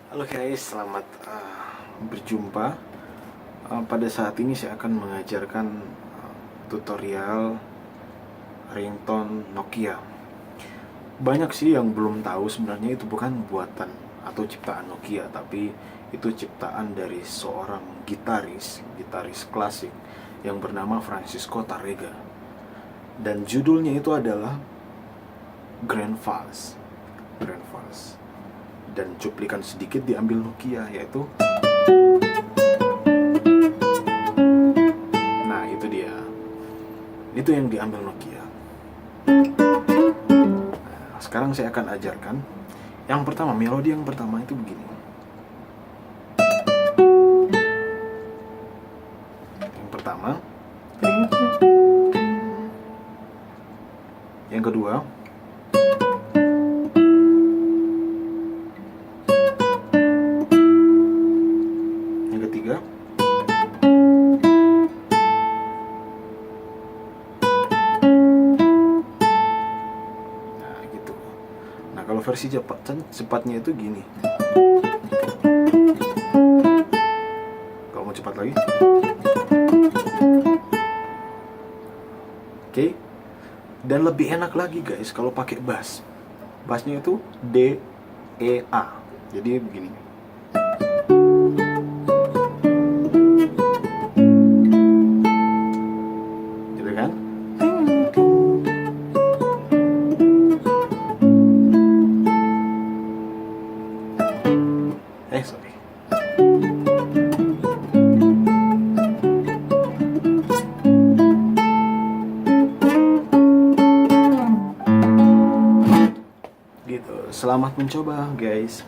Halo guys, selamat berjumpa. Pada saat ini saya akan mengajarkan tutorial ringtone Nokia. Banyak sih yang belum tahu sebenarnya itu bukan buatan atau ciptaan Nokia, tapi itu ciptaan dari seorang gitaris klasik yang bernama Francisco Tárrega. Dan judulnya itu adalah Grand Vals. Dan cuplikan sedikit diambil Nokia, yaitu nah itu dia, itu yang diambil Nokia. Nah, sekarang saya akan ajarkan yang pertama, melodi yang pertama itu begini. Yang pertama, yang kedua, yang ketiga, nah gitu. Nah kalau versi cepatnya itu gini. Kalau mau cepat lagi, oke. Dan lebih enak lagi guys kalau pakai bass. Bassnya itu D, E, A. Jadi begini. Gitu kan? Sorry. Gitu. Selamat mencoba guys.